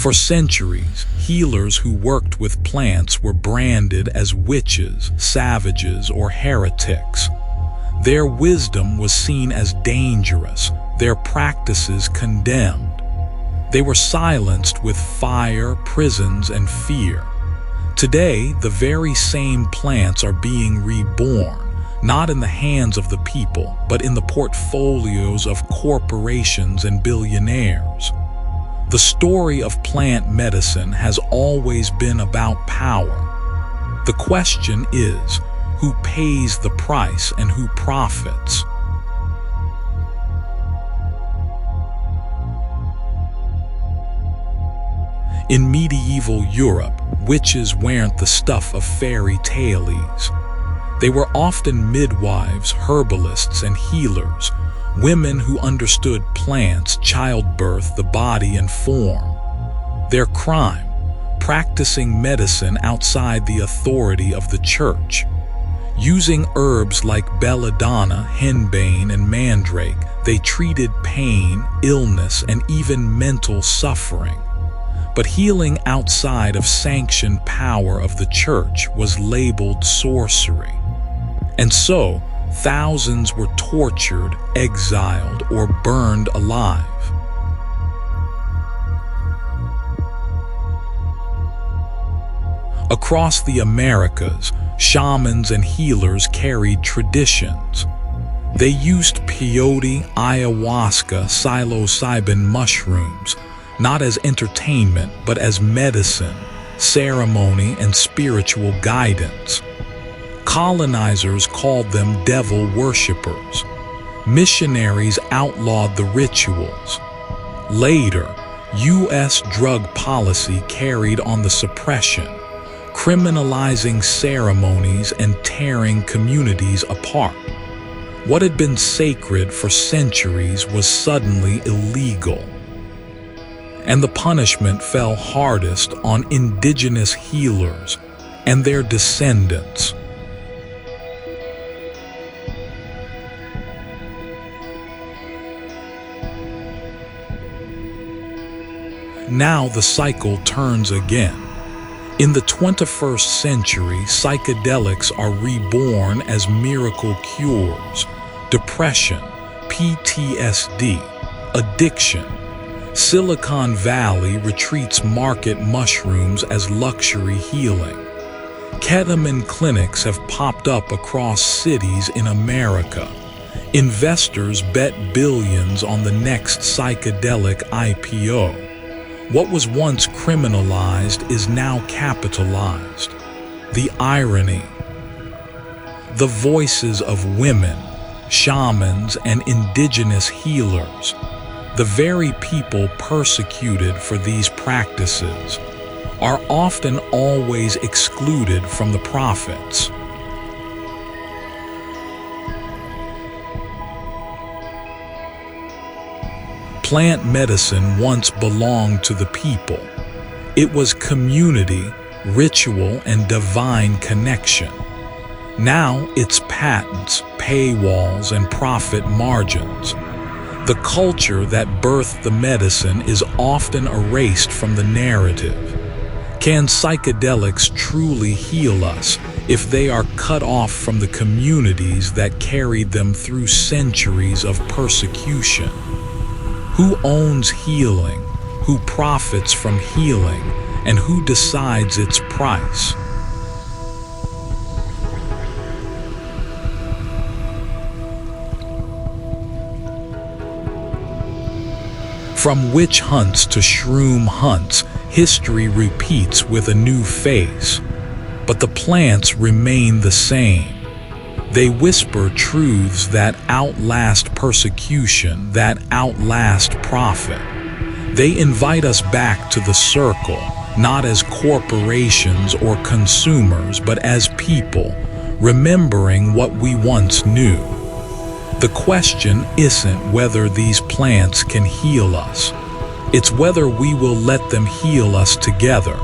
For centuries, healers who worked with plants were branded as witches, savages, or heretics. Their wisdom was seen as dangerous, their practices condemned. They were silenced with fire, prisons, and fear. Today, the very same plants are being reborn, not in the hands of the people, but in the portfolios of corporations and billionaires. The story of plant medicine has always been about power. The question is, who pays the price and who profits? In medieval Europe, witches weren't the stuff of fairy tales. They were often midwives, herbalists, and healers, women who understood plants, childbirth, the body, and form. Their crime: practicing medicine outside the authority of the church. Using herbs like belladonna, henbane, and mandrake, they treated pain, illness, and even mental suffering. But healing outside of sanctioned power of the church was labeled sorcery. And so, thousands were tortured, exiled, or burned alive. Across the Americas, shamans and healers carried traditions. They used peyote, ayahuasca, psilocybin mushrooms, not as entertainment, but as medicine, ceremony, and spiritual guidance. Colonizers called them devil worshippers. Missionaries outlawed the rituals. Later, U.S. drug policy carried on the suppression, criminalizing ceremonies and tearing communities apart. What had been sacred for centuries was suddenly illegal. And the punishment fell hardest on indigenous healers and their descendants. Now the cycle turns again. In the 21st century, psychedelics are reborn as miracle cures: depression, PTSD, addiction. Silicon Valley retreats market mushrooms as luxury healing. Ketamine clinics have popped up across cities in America. Investors bet billions on the next psychedelic IPO. What was once criminalized is now capitalized. The irony. The voices of women, shamans, and indigenous healers, the very people persecuted for these practices, are often always excluded from the profits. Plant medicine once belonged to the people. It was community, ritual, and divine connection. Now it's patents, paywalls, and profit margins. The culture that birthed the medicine is often erased from the narrative. Can psychedelics truly heal us if they are cut off from the communities that carried them through centuries of persecution? Who owns healing? Who profits from healing? And who decides its price? From witch hunts to shroom hunts, history repeats with a new face. But the plants remain the same. They whisper truths that outlast persecution, that outlast profit. They invite us back to the circle, not as corporations or consumers, but as people, remembering what we once knew. The question isn't whether these plants can heal us. It's whether we will let them heal us together.